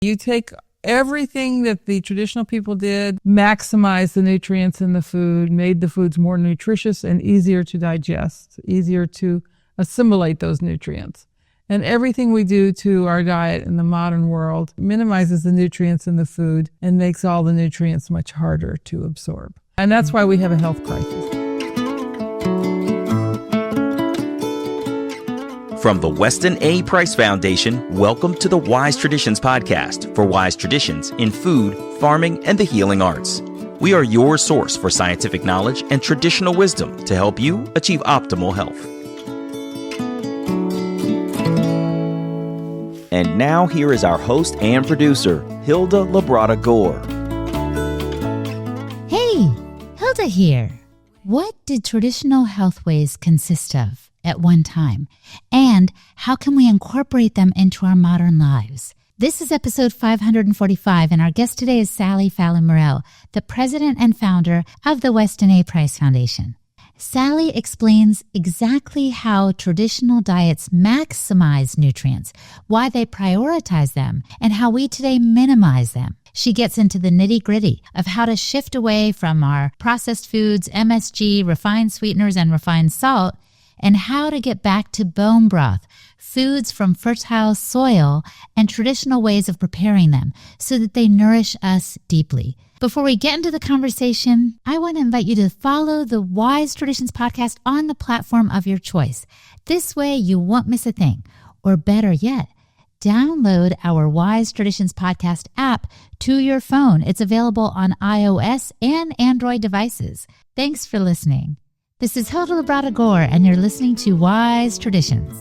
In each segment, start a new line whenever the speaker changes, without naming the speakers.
You take everything that the traditional people did, maximize the nutrients in the food, made the foods more nutritious and easier to digest, easier to assimilate those nutrients. And everything we do to our diet in the modern world minimizes the nutrients in the food and makes all the nutrients much harder to absorb. And that's why we have a health crisis.
From the Weston A. Price Foundation, welcome to the Wise Traditions podcast for wise traditions in food, farming, and the healing arts. We are your source for scientific knowledge and traditional wisdom to help you achieve optimal health. And now here is our host and producer, Hilda Labrada Gore.
Hey, Hilda here. What did traditional health ways consist of at one time, and how can we incorporate them into our modern lives? This is episode 545, and our guest today is Fallon Morell, the president and founder of the Weston A. Price Foundation. Sally explains exactly how traditional diets maximize nutrients, why they prioritize them, and how we today minimize them. She gets into the nitty-gritty of how to shift away from our processed foods, MSG, refined sweeteners, and refined salt, and how to get back to bone broth, foods from fertile soil, and traditional ways of preparing them so that they nourish us deeply. Before we get into the conversation, I want to invite you to follow the Wise Traditions podcast on the platform of your choice. This way you won't miss a thing. Or better yet, download our Wise Traditions podcast app to your phone. It's available on iOS and Android devices. Thanks for listening. This is Hilda Labrada Gore, and you're listening to Wise Traditions.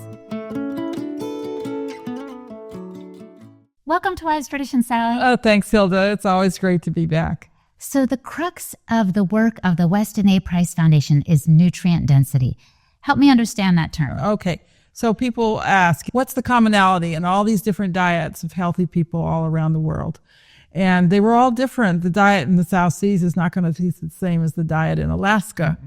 Welcome to Wise Traditions, Sally.
Oh, thanks, Hilda. It's always great to be back.
So the crux of the work of the Weston A. Price Foundation is nutrient density. Help me understand that term.
Okay. So people ask, what's the commonality in all these different diets of healthy people all around the world? And they were all different. The diet in the South Seas is not going to be the same as the diet in Alaska.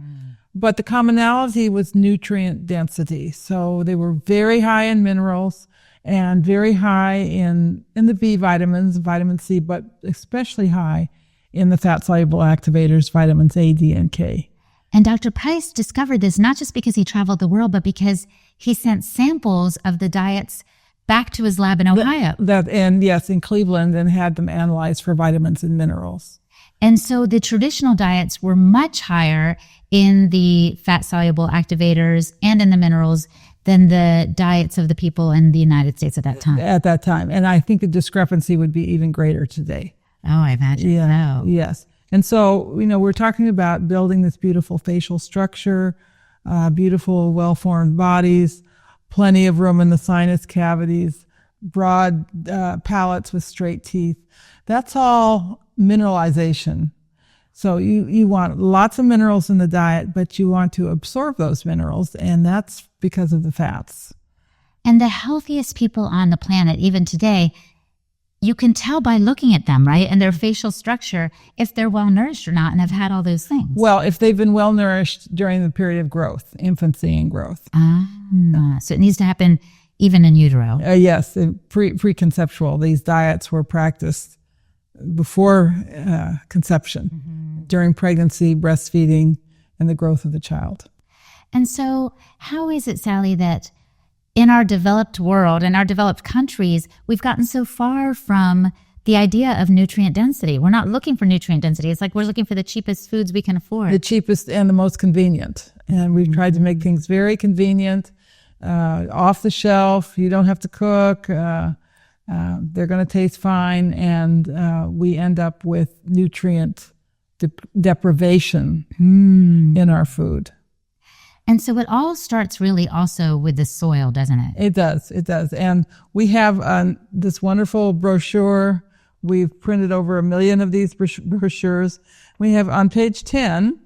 But the commonality was nutrient density. So they were very high in minerals and very high in the B vitamins, vitamin C, but especially high in the fat-soluble activators, vitamins A, D, and K.
And Dr. Price discovered this not just because he traveled the world, but because he sent samples of the diets back to his lab in Ohio.
In Cleveland, and had them analyzed for vitamins and minerals.
And so the traditional diets were much higher in the fat-soluble activators and in the minerals than the diets of the people in the United States at that time.
At that time. And I think the discrepancy would be even greater today.
Oh, I imagine so.
Yes. And so, we're talking about building this beautiful facial structure, beautiful, well-formed bodies, plenty of room in the sinus cavities, broad palates with straight teeth. That's all mineralization. So you want lots of minerals in the diet, but you want to absorb those minerals, and that's because of the fats.
And the healthiest people on the planet, even today, you can tell by looking at them, right? And their facial structure, if they're well-nourished or not and have had all those things.
Well, if they've been well-nourished during the period of growth, infancy and growth.
So it needs to happen even in utero.
Yes, preconceptual. These diets were practiced before conception, during pregnancy, breastfeeding, and the growth of the child.
And so how is it, Sally, that in our developed world, in our developed countries, we've gotten so far from the idea of nutrient density? We're not looking for nutrient density. It's like we're looking for the cheapest foods we can afford.
The cheapest and the most convenient. And we've tried to make things very convenient, off the shelf. You don't have to cook. They're going to taste fine, and we end up with nutrient deprivation in our food.
And so it all starts really also with the soil, doesn't it?
It does. And we have this wonderful brochure. We've printed over 1 million of these brochures. We have on page 10,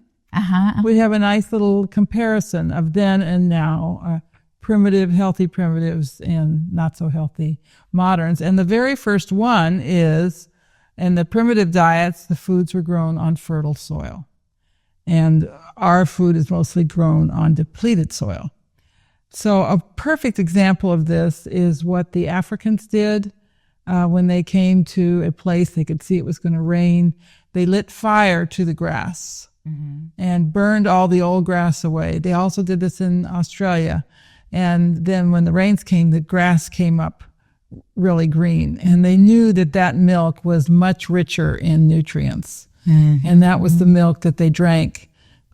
we have a nice little comparison of then and now, primitive, healthy primitives, and not so healthy moderns. And the very first one is, in the primitive diets, the foods were grown on fertile soil. And our food is mostly grown on depleted soil. So a perfect example of this is what the Africans did when they came to a place they could see it was going to rain, they lit fire to the grass and burned all the old grass away. They also did this in Australia. And then when the rains came, the grass came up really green. And they knew that that milk was much richer in nutrients. And that was the milk that they drank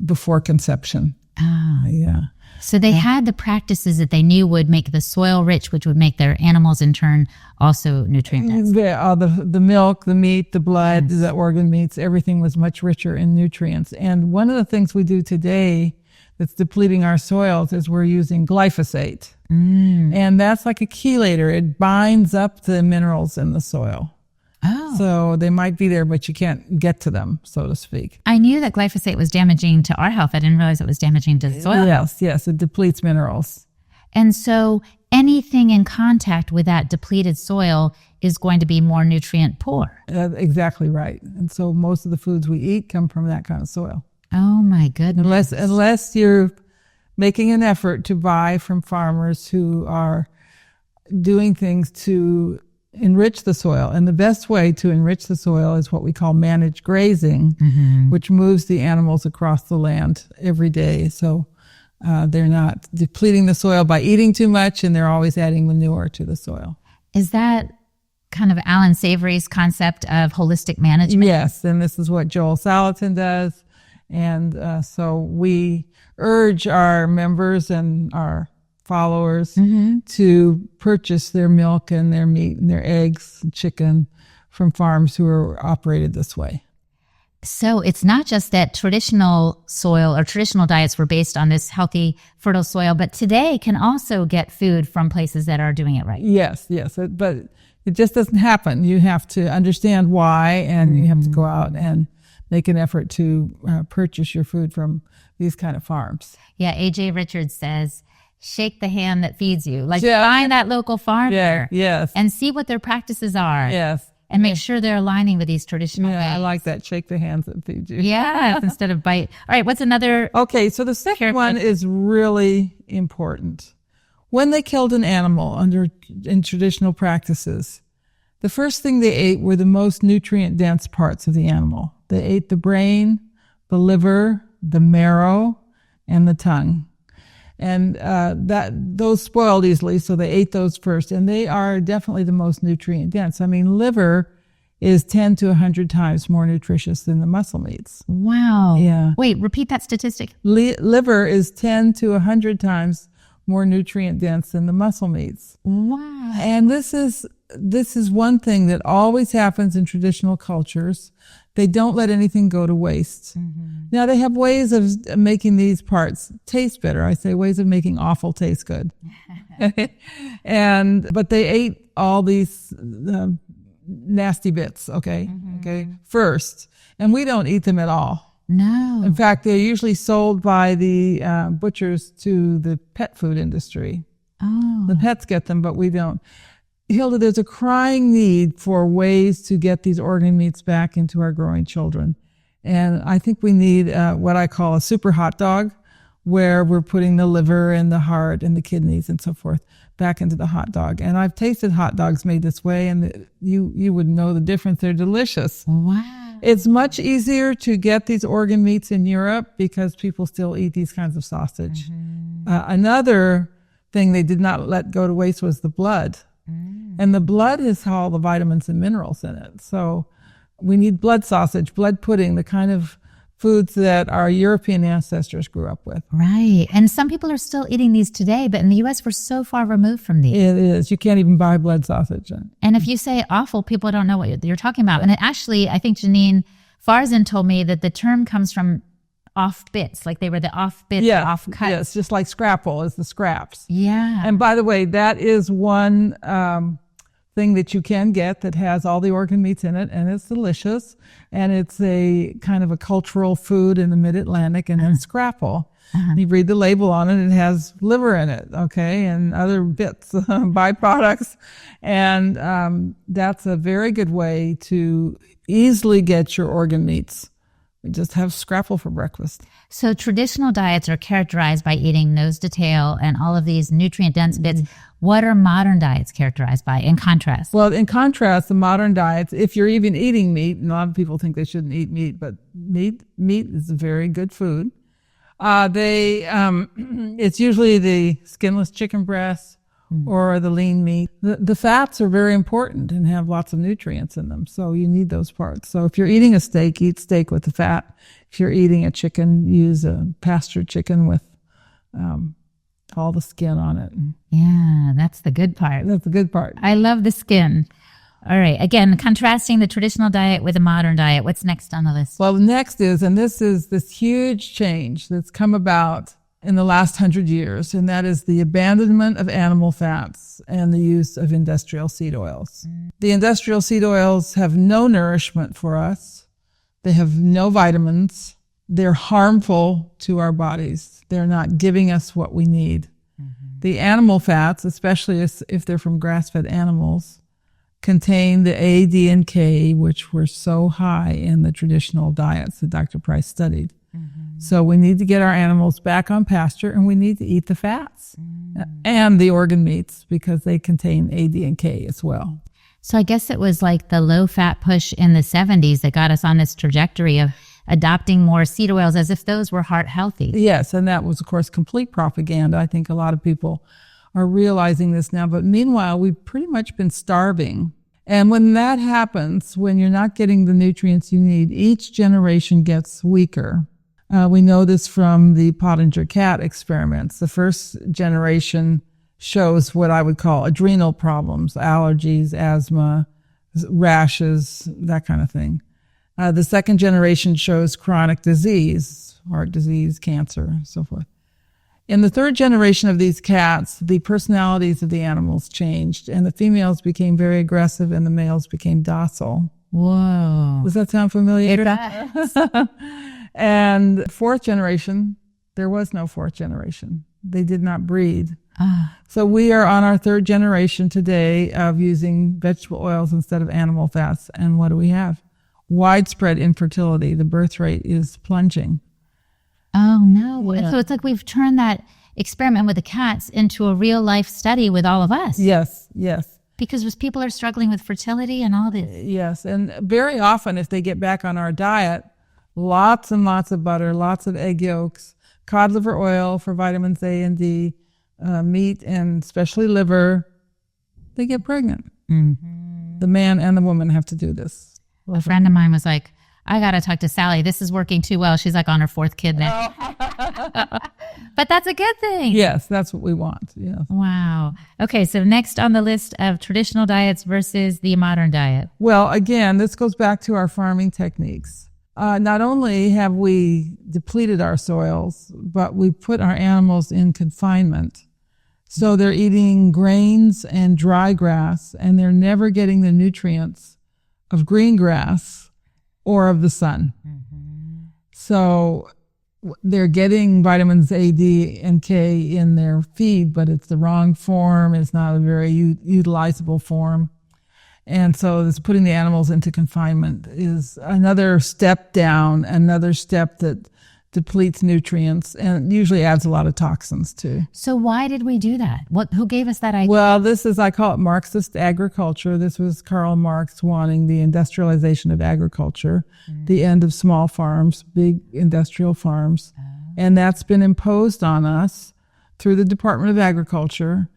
before conception.
Oh.
Yeah.
So they had the practices that they knew would make the soil rich, which would make their animals in turn also nutrient dense.
The milk, the meat, the blood, the organ meats, everything was much richer in nutrients. And one of the things we do today that's depleting our soils is we're using glyphosate. And that's like a chelator. It binds up the minerals in the soil.
Oh.
So they might be there, but you can't get to them, so to speak.
I knew that glyphosate was damaging to our health. I didn't realize it was damaging to the soil.
Yes, it depletes minerals.
And so anything in contact with that depleted soil is going to be more nutrient poor.
Exactly right. And so most of the foods we eat come from that kind of soil.
Oh my goodness.
Unless you're making an effort to buy from farmers who are doing things to enrich the soil. And the best way to enrich the soil is what we call managed grazing, which moves the animals across the land every day. So they're not depleting the soil by eating too much, and they're always adding manure to the soil.
Is that kind of Alan Savory's concept of holistic management?
Yes, and this is what Joel Salatin does. And so we urge our members and our followers to purchase their milk and their meat and their eggs and chicken from farms who are operated this way.
So it's not just that traditional soil or traditional diets were based on this healthy, fertile soil, but today can also get food from places that are doing it right.
Yes, but it just doesn't happen. You have to understand why, and you have to go out and make an effort to purchase your food from these kind of farms.
Yeah, A.J. Richards says, shake the hand that feeds you. Like find that local farmer and see what their practices are.
Yes.
And make sure they're aligning with these traditional ways.
I like that. Shake the hands that feed you.
Yeah, instead of bite. All right, what's another?
Okay, so the second one is really important. When they killed an animal in traditional practices, the first thing they ate were the most nutrient-dense parts of the animal. They ate the brain, the liver, the marrow, and the tongue. And those spoiled easily, so they ate those first. And they are definitely the most nutrient-dense. I mean, liver is 10 to 100 times more nutritious than the muscle meats.
Wow.
Yeah.
Wait, repeat that statistic.
Liver is 10 to 100 times more nutrient-dense than the muscle meats.
Wow.
And this is one thing that always happens in traditional cultures. They don't let anything go to waste. Now, they have ways of making these parts taste better. I say ways of making awful taste good. But they ate all these nasty bits, okay, first. And we don't eat them at all.
No.
In fact, they're usually sold by the butchers to the pet food industry.
Oh.
The pets get them, but we don't. Hilda, there's a crying need for ways to get these organ meats back into our growing children. And I think we need what I call a super hot dog, where we're putting the liver and the heart and the kidneys and so forth back into the hot dog. And I've tasted hot dogs made this way, and you would know the difference. They're delicious.
Wow.
It's much easier to get these organ meats in Europe because people still eat these kinds of sausage. Another thing they did not let go to waste was the blood. And the blood has all the vitamins and minerals in it. So we need blood sausage, blood pudding, the kind of foods that our European ancestors grew up with.
Right. And some people are still eating these today, but in the U.S., we're so far removed from these.
It is. You can't even buy blood sausage.
And if you say awful, people don't know what you're talking about. And it actually, I think Janine Farzan told me that the term comes from off bits, like they were the off bits, off cuts.
Yes, just like scrapple is the scraps.
Yeah.
And by the way, that is one thing that you can get that has all the organ meats in it, and it's delicious. And it's a kind of a cultural food in the mid-Atlantic, and then scrapple. You read the label on it, it has liver in it, okay, and other bits, byproducts. And that's a very good way to easily get your organ meats We just have scrapple for breakfast.
So traditional diets are characterized by eating nose to tail and all of these nutrient-dense bits. What are modern diets characterized by, in contrast?
Well, in contrast, the modern diets, if you're even eating meat, and a lot of people think they shouldn't eat meat, but meat is a very good food. It's usually the skinless chicken breast or the lean meat. The fats are very important and have lots of nutrients in them, so you need those parts. So if you're eating a steak, eat steak with the fat. If you're eating a chicken, use a pastured chicken with all the skin on it.
Yeah, that's the good part.
That's the good part.
I love the skin. All right. Again, contrasting the traditional diet with the modern diet. What's next on the list?
Well, the next is, and this is this huge change that's come about in the last 100 years, and that is the abandonment of animal fats and the use of industrial seed oils. The industrial seed oils have no nourishment for us. They have no vitamins. They're harmful to our bodies. They're not giving us what we need. The animal fats, especially if they're from grass-fed animals, contain the A, D, and K, which were so high in the traditional diets that Dr. Price studied. So we need to get our animals back on pasture, and we need to eat the fats and the organ meats because they contain A, D, and K as well.
So I guess it was like the low-fat push in the 70s that got us on this trajectory of adopting more seed oils as if those were heart healthy.
Yes, and that was, of course, complete propaganda. I think a lot of people are realizing this now. But meanwhile, we've pretty much been starving. And when that happens, when you're not getting the nutrients you need, each generation gets weaker. We know this from the Pottinger cat experiments. The first generation shows what I would call adrenal problems, allergies, asthma, rashes, that kind of thing. The second generation shows chronic disease, heart disease, cancer, so forth. In the third generation of these cats, the personalities of the animals changed, and the females became very aggressive and the males became docile.
Whoa.
Does that sound familiar?
It does.
And fourth generation, there was no fourth generation. They did not breed. So we are on our third generation today of using vegetable oils instead of animal fats. And what do we have? Widespread infertility. The birth rate is plunging.
Oh, no.
Yeah.
So it's like we've turned that experiment with the cats into a real life study with all of us.
Yes.
Because people are struggling with fertility and all this.
Yes. And very often, if they get back on our diet, lots and lots of butter, lots of egg yolks, cod liver oil for vitamins A and D, meat and especially liver, they get pregnant. The man and the woman have to do this.
A friend of mine was like, I got to talk to Sally. This is working too well. She's like on her fourth kid now. But that's a good thing.
Yes, that's what we want. Yeah.
Wow. Okay, so next on the list of traditional diets versus the modern diet.
Well, again, this goes back to our farming techniques. Not only have we depleted our soils, but we put our animals in confinement. So they're eating grains and dry grass, and they're never getting the nutrients of green grass or of the sun. So they're getting vitamins A, D, and K in their feed, but it's the wrong form. It's not a very utilizable form. And so this putting the animals into confinement is another step down, another step that depletes nutrients and usually adds a lot of toxins too.
So why did we do that? Who gave us that idea?
Well, this is, I call it Marxist agriculture. This was Karl Marx wanting the industrialization of agriculture, the end of small farms, big industrial farms. And that's been imposed on us through the Department of Agriculture.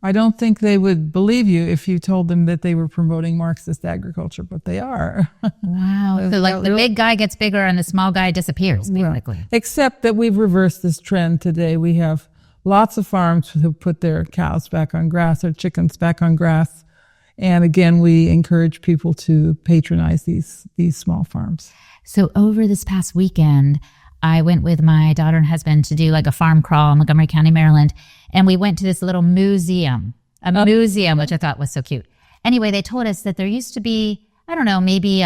I don't think they would believe you if you told them that they were promoting Marxist agriculture, but they are.
Wow. So like the big guy gets bigger and the small guy disappears, basically.
Right. Except that we've reversed this trend today. We have lots of farms who put their cows back on grass, or chickens back on grass. And again, we encourage people to patronize these small farms.
So over this past weekend, I went with my daughter and husband to do like a farm crawl in Montgomery County, Maryland. And we went to this little museum, which I thought was so cute. Anyway, they told us that there used to be, I don't know, maybe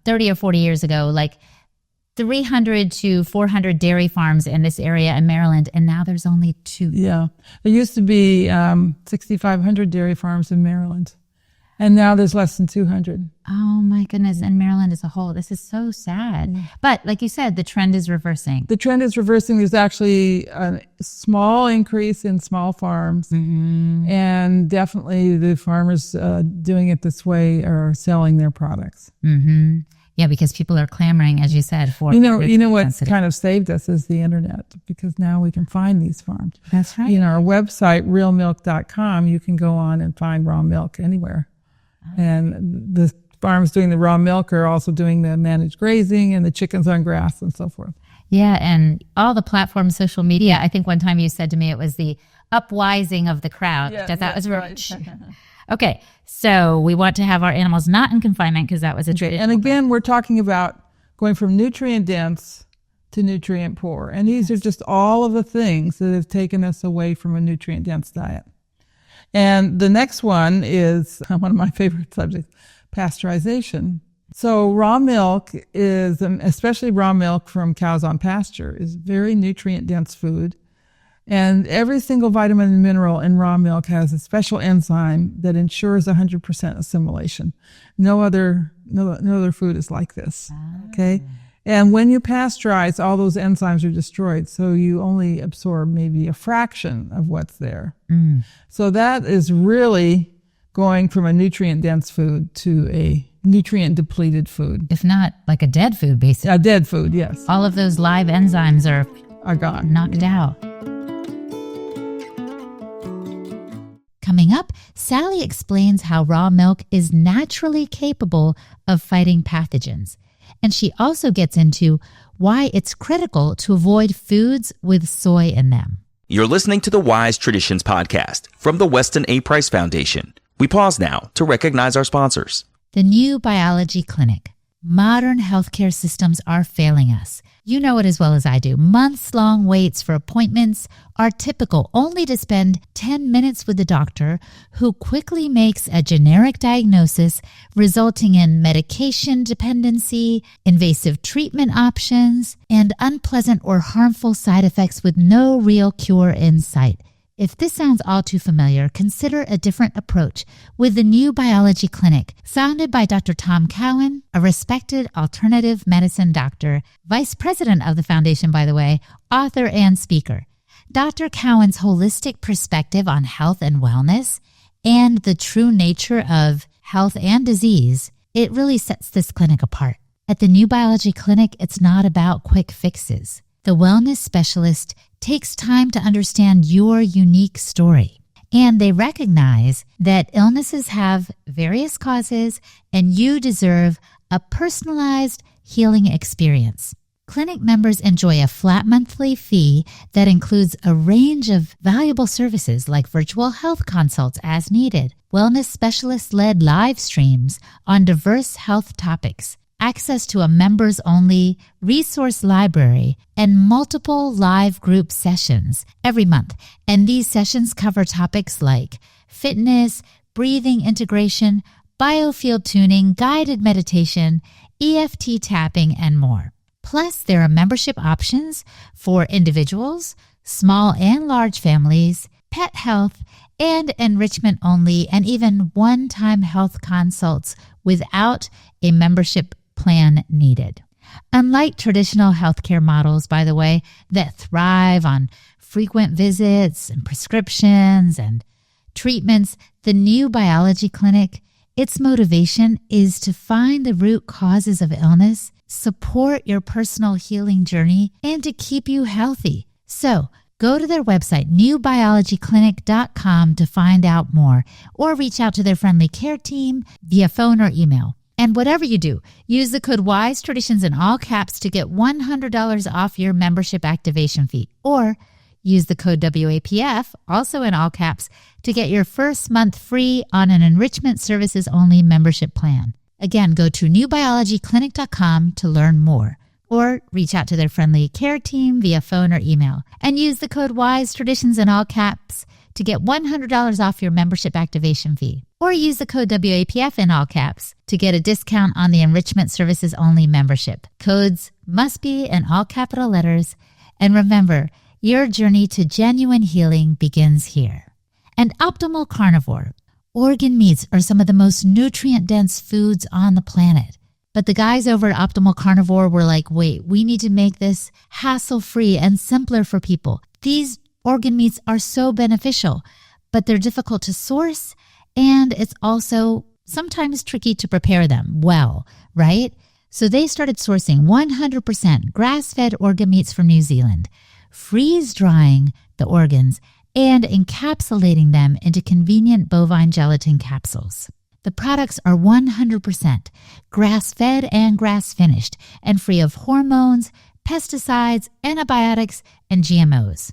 30 or 40 years ago, like 300 to 400 dairy farms in this area in Maryland. And now there's only 2.
Yeah. There used to be 6,500 dairy farms in Maryland. And now there's less than 200.
Oh my goodness. And Maryland as a whole. This is so sad. But like you said, the trend is reversing.
The trend is reversing. There's actually a small increase in small farms. And definitely the farmers doing it this way are selling their products.
Yeah, because people are clamoring, as you said, for
you know what kind of saved us is the internet, because now we can find these farms.
That's right.
Our website, realmilk.com, you can go on and find raw milk anywhere. And the farms doing the raw milk are also doing the managed grazing and the chickens on grass and so forth.
Yeah, and all the platforms, social media. I think one time you said to me it was the upwising of the crowd. That was right. Okay, so we want to have our animals not in confinement because that was a tradition.
And again, we're talking about going from nutrient dense to nutrient poor. And these are just all of the things that have taken us away from a nutrient dense diet. And the next one is one of my favorite subjects, pasteurization. So raw milk is, especially raw milk from cows on pasture, is very nutrient dense food. And every single vitamin and mineral in raw milk has a special enzyme that ensures 100% assimilation. No other food is like this. Okay. And when you pasteurize, all those enzymes are destroyed. So you only absorb maybe a fraction of what's there. So that is really going from a nutrient dense food to a nutrient depleted food.
If not like a dead food, basically.
A dead food, yes.
All of those live enzymes are
gone.
Knocked out. Coming up, Sally explains how raw milk is naturally capable of fighting pathogens. And she also gets into why it's critical to avoid foods with soy in them.
You're listening to the Wise Traditions podcast from the Weston A. Price Foundation. We pause now to recognize our sponsors.
The New Biology Clinic. Modern healthcare systems are failing us. You know it as well as I do. Months-long waits for appointments are typical, only to spend 10 minutes with the doctor who quickly makes a generic diagnosis, resulting in medication dependency, invasive treatment options, and unpleasant or harmful side effects with no real cure in sight. If this sounds all too familiar, consider a different approach with the New Biology Clinic, founded by Dr. Tom Cowan, a respected alternative medicine doctor, vice president of the foundation, by the way, author and speaker. Dr. Cowan's holistic perspective on health and wellness and the true nature of health and disease, it really sets this clinic apart. At the New Biology Clinic, it's not about quick fixes. The wellness specialist takes time to understand your unique story, and they recognize that illnesses have various causes and you deserve a personalized healing experience. Clinic members enjoy a flat monthly fee that includes a range of valuable services like virtual health consults as needed, wellness specialist-led live streams on diverse health topics, access to a members-only resource library, and multiple live group sessions every month. And these sessions cover topics like fitness, breathing integration, biofield tuning, guided meditation, EFT tapping, and more. Plus, there are membership options for individuals, small and large families, pet health, and enrichment only, and even one-time health consults without a membership plan needed. Unlike traditional healthcare models, by the way, that thrive on frequent visits and prescriptions and treatments, the New Biology Clinic, its motivation is to find the root causes of illness, support your personal healing journey, and to keep you healthy. So, go to their website, newbiologyclinic.com, to find out more, or reach out to their friendly care team via phone or email. And whatever you do, use the code WISE Traditions in all caps to get $100 off your membership activation fee. Or use the code WAPF, also in all caps, to get your first month free on an enrichment services only membership plan. Again, go to newbiologyclinic.com to learn more. Or reach out to their friendly care team via phone or email. And use the code WISE Traditions in all caps to get $100 off your membership activation fee. Or use the code WAPF in all caps to get a discount on the Enrichment Services Only membership. Codes must be in all capital letters. And remember, your journey to genuine healing begins here. And Optimal Carnivore, Organ meats are some of the most nutrient-dense foods on the planet. But the guys over at Optimal Carnivore were like, wait, we need to make this hassle-free and simpler for people. These organ meats are so beneficial, but they're difficult to source, and it's also sometimes tricky to prepare them well, right? So they started sourcing 100% grass-fed organ meats from New Zealand, freeze-drying the organs, and encapsulating them into convenient bovine gelatin capsules. The products are 100% grass-fed and grass-finished and free of hormones, pesticides, antibiotics, and GMOs.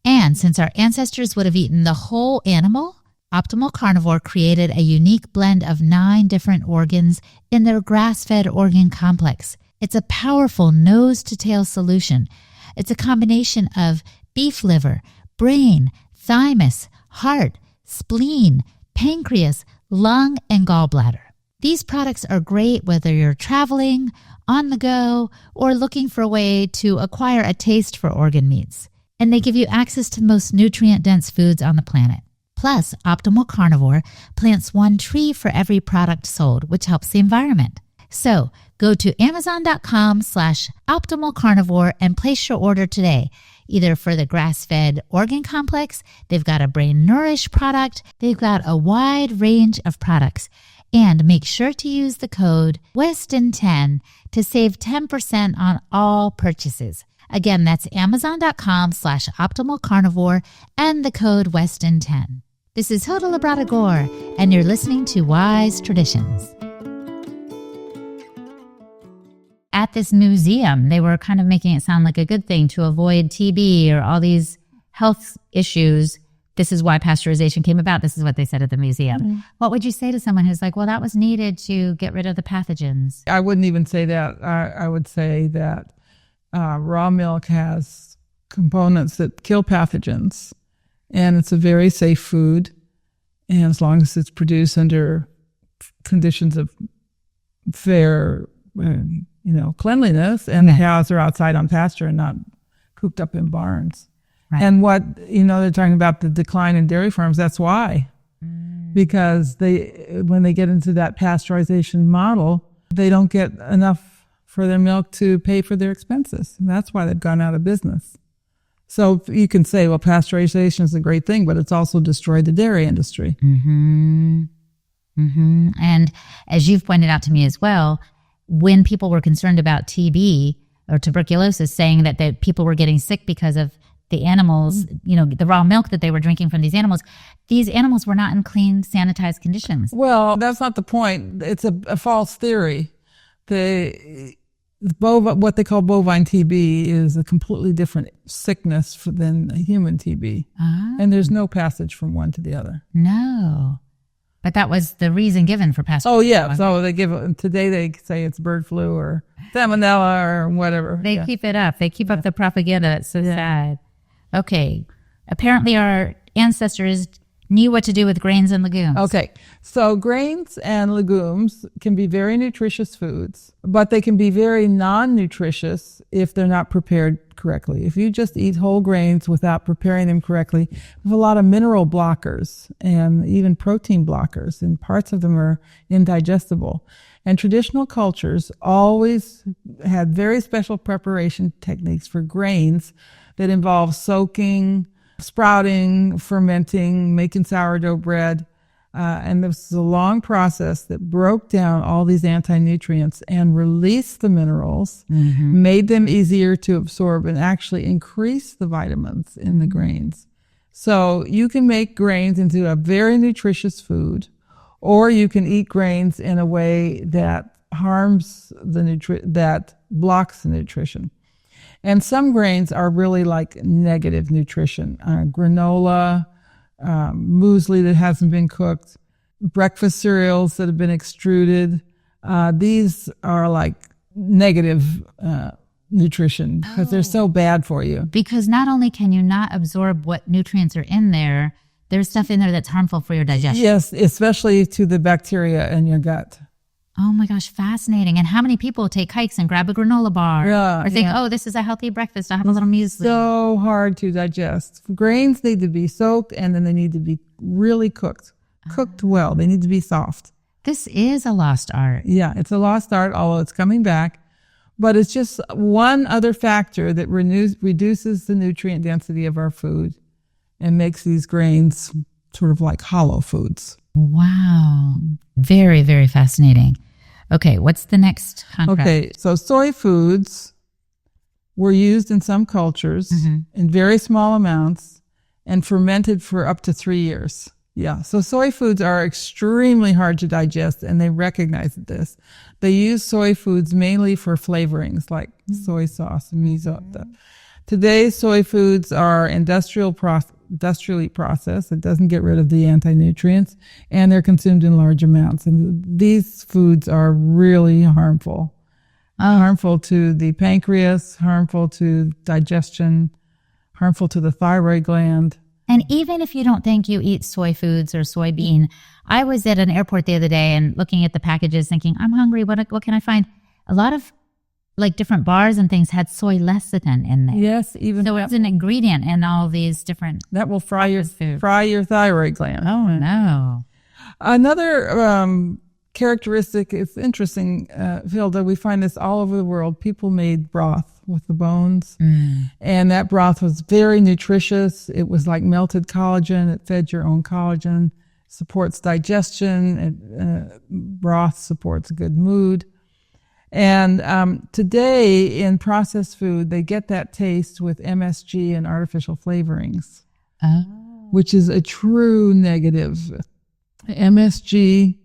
And since our ancestors would have eaten the whole animal, Optimal Carnivore created a unique blend of 9 different organs in their grass-fed organ complex. It's a powerful nose-to-tail solution. It's a combination of beef liver, brain, thymus, heart, spleen, pancreas, lung, and gallbladder. These products are great whether you're traveling, on the go, or looking for a way to acquire a taste for organ meats. And they give you access to the most nutrient-dense foods on the planet. Plus, Optimal Carnivore plants 1 tree for every product sold, which helps the environment. So, go to Amazon.com/optimalcarnivore and place your order today, either for the grass-fed organ complex, they've got a brain Nourish product, they've got a wide range of products. And make sure to use the code Weston10 to save 10% on all purchases. Again, that's Amazon.com/optimalcarnivore and the code Weston10. This is Hilda Labrada Gore, and you're listening to Wise Traditions. At this museum, they were kind of making it sound like a good thing to avoid TB or all these health issues. This is why pasteurization came about. This is what they said at the museum. Mm-hmm. What would you say to someone who's like, well, that was needed to get rid of the pathogens?
I wouldn't even say that. I would say that raw milk has components that kill pathogens, and it's a very safe food. And as long as it's produced under conditions of fair cleanliness, and the cows are outside on pasture and not cooped up in barns. Right. And they're talking about the decline in dairy farms. That's why. Because when they get into that pasteurization model, they don't get enough for their milk to pay for their expenses. And that's why they've gone out of business. So you can say, well, pasteurization is a great thing, but it's also destroyed the dairy industry.
Mm-hmm. Mm-hmm. And as you've pointed out to me as well, when people were concerned about TB or tuberculosis, saying that people were getting sick because of the animals, the raw milk that they were drinking from these animals were not in clean, sanitized conditions.
Well, that's not the point. It's a false theory. What they call bovine TB is a completely different sickness than human TB. And there's no passage from one to the other.
No. But that was the reason given for pasteurization.
Oh, yeah. So today they say it's bird flu or salmonella or whatever.
They keep it up. They keep up the propaganda. It's so sad. Okay. Apparently our ancestors knew what to do with grains and legumes.
Okay. So grains and legumes can be very nutritious foods, but they can be very non-nutritious if they're not prepared correctly. If you just eat whole grains without preparing them correctly, you have a lot of mineral blockers and even protein blockers, and parts of them are indigestible. And traditional cultures always had very special preparation techniques for grains that involve soaking, sprouting, fermenting, making sourdough bread. And this is a long process that broke down all these anti-nutrients and released the minerals, made them easier to absorb, and actually increased the vitamins in the grains. So you can make grains into a very nutritious food, or you can eat grains in a way that harms that blocks the nutrition. And some grains are really like negative nutrition. Granola, muesli that hasn't been cooked, breakfast cereals that have been extruded. These are like negative nutrition because they're so bad for you.
Because not only can you not absorb what nutrients are in there, there's stuff in there that's harmful for your digestion.
Yes, especially to the bacteria in your gut.
Oh my gosh, fascinating. And how many people take hikes and grab a granola bar or think, oh, this is a healthy breakfast, I'll have a little muesli.
So hard to digest. Grains need to be soaked, and then they need to be really cooked cooked well. They need to be soft.
This is a lost art.
Yeah, it's a lost art, although it's coming back. But it's just one other factor that reduces the nutrient density of our food and makes these grains sort of like hollow foods.
Wow. Very, very fascinating. Okay, what's the next contrast?
Okay, so soy foods were used in some cultures in very small amounts and fermented for up to 3 years. Yeah, so soy foods are extremely hard to digest, and they recognize this. They use soy foods mainly for flavorings like soy sauce and miso. Today, soy foods are industrially processed. It doesn't get rid of the anti-nutrients, and they're consumed in large amounts. And these foods are really harmful. Harmful to the pancreas, harmful to digestion, harmful to the thyroid gland.
And even if you don't think you eat soy foods or soybean, I was at an airport the other day and looking at the packages thinking, I'm hungry, what can I find? A lot of like different bars and things had soy lecithin in there.
Yes, even
so it's an ingredient in all these different.
That will fry your thyroid gland.
Oh no!
Another characteristic is interesting, Hilda. We find this all over the world. People made broth with the bones, and that broth was very nutritious. It was like melted collagen. It fed your own collagen. Supports digestion. Broth supports good mood. And today in processed food, they get that taste with MSG and artificial flavorings, which is a true negative. MSG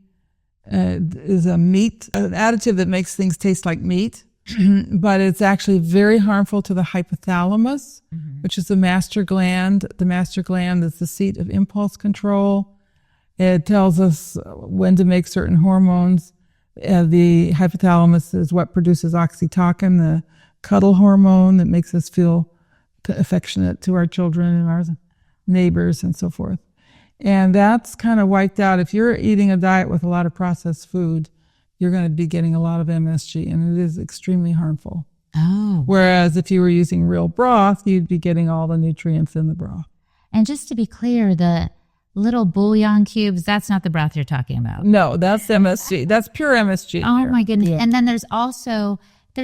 is an additive that makes things taste like meat, but it's actually very harmful to the hypothalamus, which is the master gland. The master gland is the seat of impulse control. It tells us when to make certain hormones. The hypothalamus is what produces oxytocin, the cuddle hormone that makes us feel affectionate to our children and our neighbors and so forth. And that's kind of wiped out. If you're eating a diet with a lot of processed food, you're going to be getting a lot of MSG, and it is extremely harmful.
Oh.
Whereas if you were using real broth, you'd be getting all the nutrients in the broth.
And just to be clear, the little bouillon cubes, that's not the broth you're talking about.
No, that's MSG. That's pure MSG.
Oh my goodness. Yeah. And then there's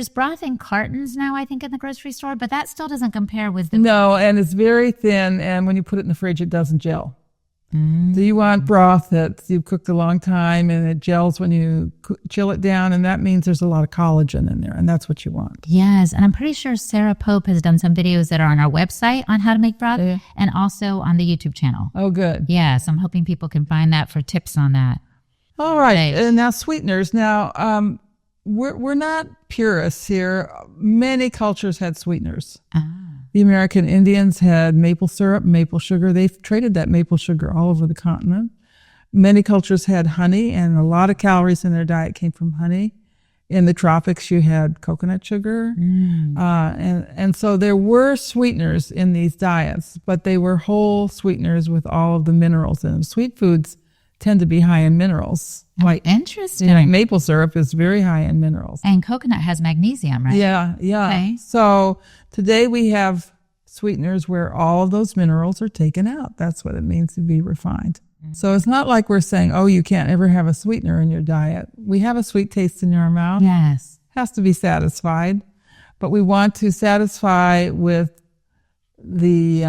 broth in cartons now, I think, in the grocery store, but that still doesn't compare with the...
No, and it's very thin, and when you put it in the fridge, it doesn't gel. So you want broth that you've cooked a long time and it gels when you chill it down, and that means there's a lot of collagen in there, and that's what you want.
Yes, and I'm pretty sure Sarah Pope has done some videos that are on our website on how to make broth and also on the YouTube channel.
Oh, good.
Yes, I'm hoping people can find that for tips on that.
All right, and now sweeteners. Now, we're not purists here. Many cultures had sweeteners. The American Indians had maple syrup, maple sugar. They've traded that maple sugar all over the continent. Many cultures had honey, and a lot of calories in their diet came from honey. In the tropics, you had coconut sugar. And so there were sweeteners in these diets, but they were whole sweeteners with all of the minerals in them. Sweet foods tend to be high in minerals. Like,
interesting.
Maple syrup is very high in minerals.
And coconut has magnesium, right?
Yeah.
Okay.
So today we have sweeteners where all of those minerals are taken out. That's what it means to be refined. So it's not like we're saying, oh, you can't ever have a sweetener in your diet. We have a sweet taste in our mouth.
Yes.
Has to be satisfied. But we want to satisfy with the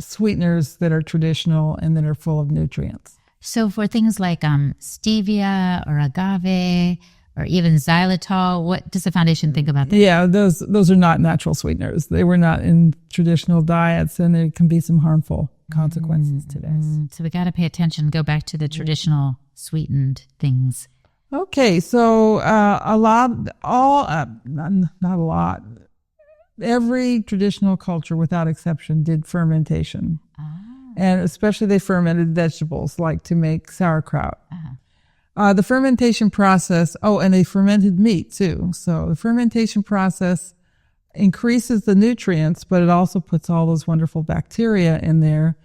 sweeteners that are traditional and that are full of nutrients.
So for things like stevia or agave or even xylitol, what does the foundation think about that?
Yeah, those are not natural sweeteners. They were not in traditional diets, and there can be some harmful consequences today.
So we got to pay attention, go back to the traditional sweetened things.
Okay, so every traditional culture without exception did fermentation. And especially they fermented vegetables, like to make sauerkraut. The fermentation process, and they fermented meat too. So the fermentation process increases the nutrients, but it also puts all those wonderful bacteria in there.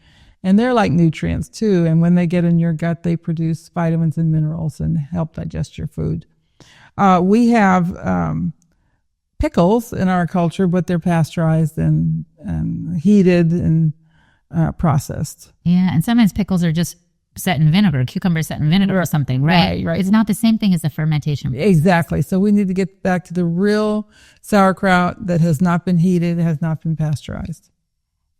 And they're like nutrients too. And when they get in your gut, they produce vitamins and minerals and help digest your food. We have pickles in our culture, but they're pasteurized and heated and processed.
Yeah, and sometimes pickles are just set in vinegar, cucumber set in vinegar or something, right?
Right.
It's not the same thing as the fermentation.
Exactly. So we need to get back to the real sauerkraut that has not been heated, has not been pasteurized.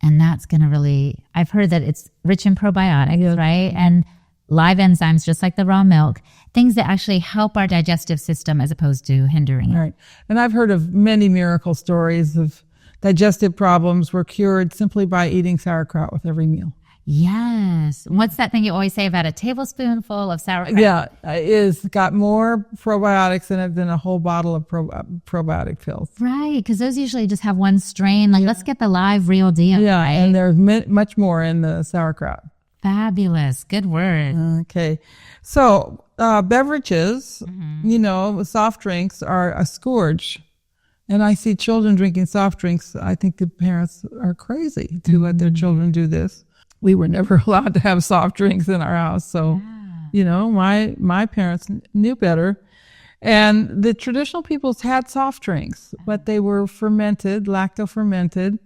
And that's going to really, I've heard that it's rich in probiotics, right? And live enzymes, just like the raw milk, things that actually help our digestive system as opposed to hindering it.
Right. And I've heard of many miracle stories of digestive problems were cured simply by eating sauerkraut with every meal.
Yes. What's that thing you always say about a tablespoonful of sauerkraut?
Yeah, it's got more probiotics in it than a whole bottle of probiotic pills.
Right, because those usually just have one strain. Like, let's get the live real deal.
Yeah,
right?
and there's much more in the sauerkraut.
Fabulous. Good word.
Okay. So beverages, soft drinks are a scourge. And I see children drinking soft drinks. I think the parents are crazy to let their children do this. We were never allowed to have soft drinks in our house. So, my parents knew better. And the traditional peoples had soft drinks, but they were fermented, lacto-fermented.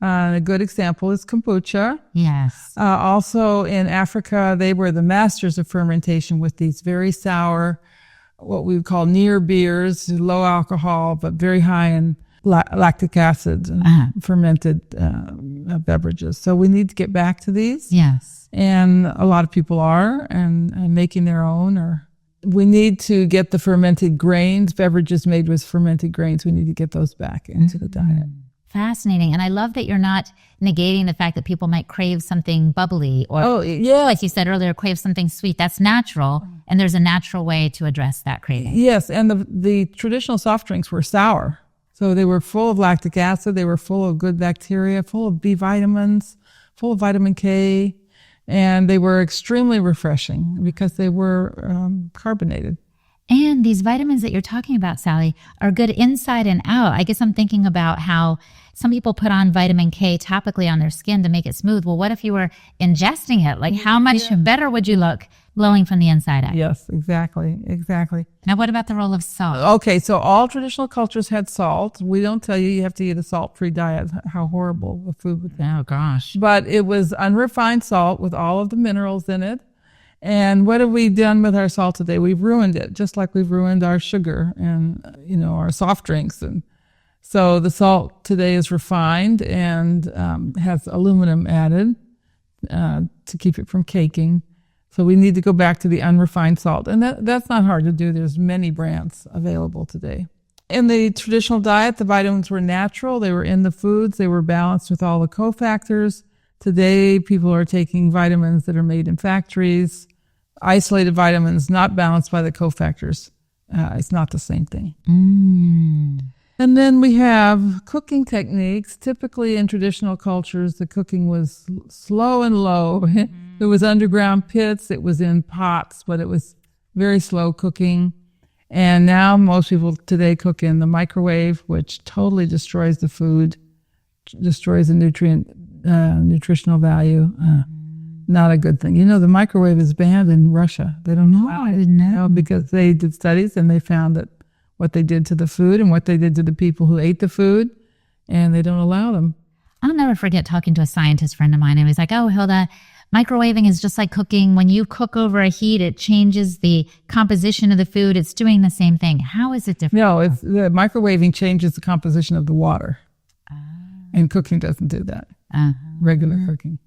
A good example is kombucha.
Yes.
Also in Africa, they were the masters of fermentation with these very sour, what we would call near beers, low alcohol, but very high in lactic acid and fermented beverages. So we need to get back to these.
Yes.
And a lot of people are and making their own. Or we need to get the fermented grains, beverages made with fermented grains. We need to get those back into the diet.
Fascinating. And I love that you're not negating the fact that people might crave something bubbly or, like you said earlier, crave something sweet. That's natural. And there's a natural way to address that craving.
Yes. And the traditional soft drinks were sour. So they were full of lactic acid. They were full of good bacteria, full of B vitamins, full of vitamin K. And they were extremely refreshing because they were carbonated.
And these vitamins that you're talking about, Sally, are good inside and out. I guess I'm thinking about how some people put on vitamin K topically on their skin to make it smooth. Well, what if you were ingesting it? Like, how much better would you look glowing from the inside out?
Yes, exactly.
Now, what about the role of salt?
Okay, so all traditional cultures had salt. We don't tell you have to eat a salt-free diet. How horrible the food would be.
Oh, gosh.
But it was unrefined salt with all of the minerals in it. And what have we done with our salt today? We've ruined it, just like we've ruined our sugar and, our soft drinks. And so the salt today is refined and has aluminum added to keep it from caking. So we need to go back to the unrefined salt. And that's not hard to do. There's many brands available today. In the traditional diet, the vitamins were natural. They were in the foods. They were balanced with all the cofactors. Today, people are taking vitamins that are made in factories, isolated vitamins not balanced by the cofactors. It's not the same thing. And then we have cooking techniques. Typically in traditional cultures, the cooking was slow and low. It was underground pits. It was in pots, but it was very slow cooking. And now most people today cook in the microwave, which totally destroys the food, destroys the nutritional value. Not a good thing. The microwave is banned in Russia. They don't know.
I didn't know.
Because they did studies and they found that what they did to the food and what they did to the people who ate the food, and they don't allow them.
I'll never forget talking to a scientist friend of mine, and he was like, "Oh, Hilda, microwaving is just like cooking. When you cook over a heat, it changes the composition of the food. It's doing the same thing. How is it different?"
No, the microwaving changes the composition of the water. And cooking doesn't do that. Regular cooking.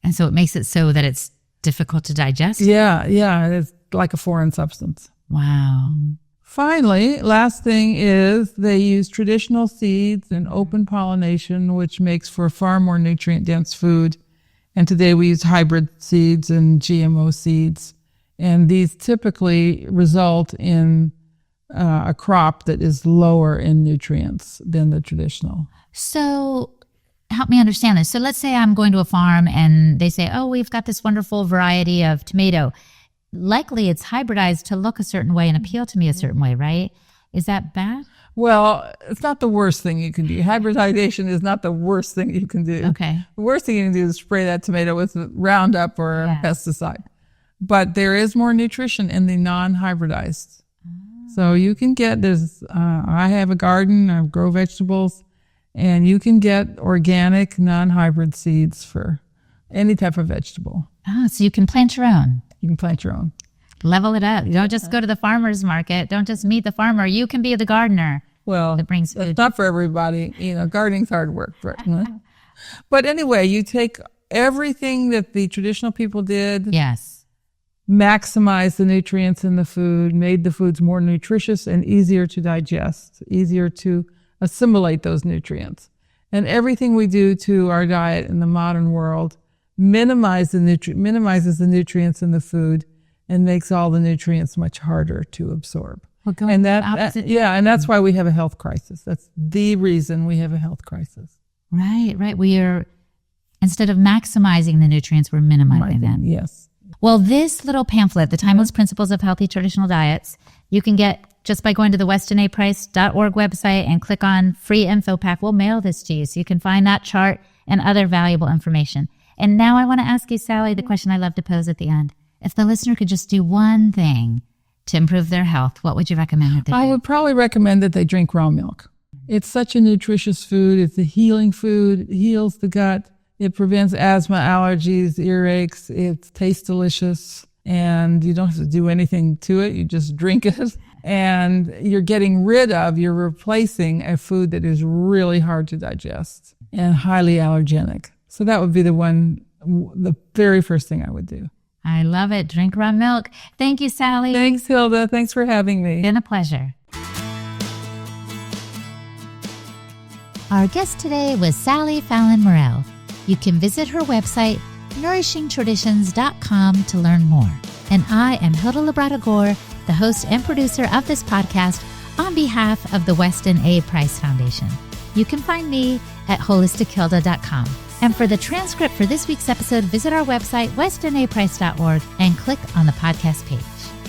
And so it makes it so that it's difficult to digest?
Yeah. It's like a foreign substance.
Wow.
Finally, last thing is they use traditional seeds and open pollination, which makes for far more nutrient-dense food. And today we use hybrid seeds and GMO seeds. And these typically result in a crop that is lower in nutrients than the traditional.
So help me understand this. So let's say I'm going to a farm and they say, "Oh, we've got this wonderful variety of tomato." Likely it's hybridized to look a certain way and appeal to me a certain way, right? Is that bad?
Well, it's not the worst thing you can do. Hybridization is not the worst thing you can do.
Okay.
The worst thing you can do is spray that tomato with Roundup or a pesticide. But there is more nutrition in the non-hybridized. So you can get, I have a garden, I grow vegetables, and you can get organic non-hybrid seeds for Any type of vegetable.
Oh, so you can plant your own.
You can plant your own.
Level it up. You don't just go to the farmer's market. Don't just meet the farmer. You can be the gardener.
Well,
that brings food.
It's not for everybody. Gardening's hard work. But anyway, you take everything that the traditional people did.
Yes.
Maximize the nutrients in the food, made the foods more nutritious and easier to digest, easier to assimilate those nutrients. And everything we do to our diet in the modern world minimizes the nutrients in the food and makes all the nutrients much harder to absorb. And that's why we have a health crisis. That's the reason we have a health crisis.
Right. We are, instead of maximizing the nutrients, we're minimizing them.
Yes.
Well, this little pamphlet, The Timeless Principles of Healthy Traditional Diets, you can get just by going to the westinaprice.org website and click on free info pack. We'll mail this to you so you can find that chart and other valuable information. And now I want to ask you, Sally, the question I love to pose at the end. If the listener could just do one thing to improve their health, what would you recommend that they do?
I would probably recommend that they drink raw milk. It's such a nutritious food. It's a healing food. It heals the gut. It prevents asthma, allergies, earaches. It tastes delicious. And you don't have to do anything to it. You just drink it. And you're replacing a food that is really hard to digest and highly allergenic. So that would be the very first thing I would do.
I love it. Drink raw milk. Thank you, Sally.
Thanks, Hilda. Thanks for having me.
Been a pleasure. Our guest today was Sally Fallon Morell. You can visit her website, nourishingtraditions.com, to learn more. And I am Hilda Labrada-Gore, the host and producer of this podcast on behalf of the Weston A. Price Foundation. You can find me at holistichilda.com. And for the transcript for this week's episode, visit our website, westonaprice.org, and click on the podcast page.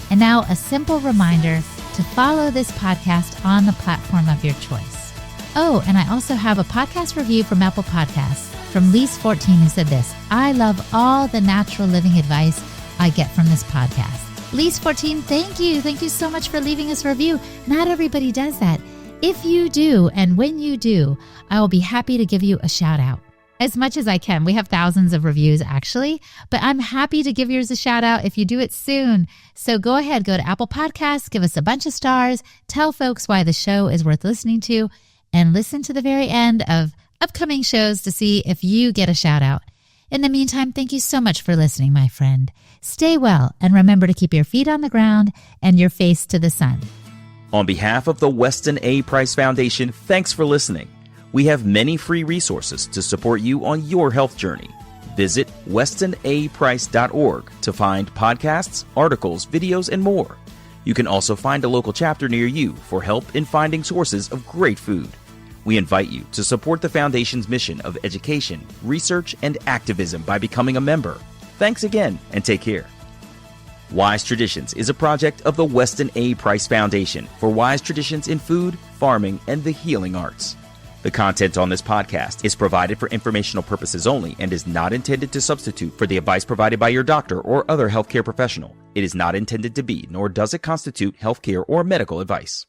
And now a simple reminder to follow this podcast on the platform of your choice. Oh, and I also have a podcast review from Apple Podcasts from Lise14, who said this: I love all the natural living advice I get from this podcast. Lise14, thank you. Thank you so much for leaving us a review. Not everybody does that. If you do, and when you do, I will be happy to give you a shout out. As much as I can. We have thousands of reviews actually, but I'm happy to give yours a shout out if you do it soon. So go ahead, go to Apple Podcasts, give us a bunch of stars, tell folks why the show is worth listening to, and listen to the very end of upcoming shows to see if you get a shout out. In the meantime, thank you so much for listening, my friend. Stay well, and remember to keep your feet on the ground and your face to the sun.
On behalf of the Weston A. Price Foundation, thanks for listening. We have many free resources to support you on your health journey. Visit westonaprice.org to find podcasts, articles, videos, and more. You can also find a local chapter near you for help in finding sources of great food. We invite you to support the Foundation's mission of education, research, and activism by becoming a member. Thanks again, and take care. Wise Traditions is a project of the Weston A. Price Foundation for wise traditions in food, farming, and the healing arts. The content on this podcast is provided for informational purposes only and is not intended to substitute for the advice provided by your doctor or other healthcare professional. It is not intended to be, nor does it constitute healthcare or medical advice.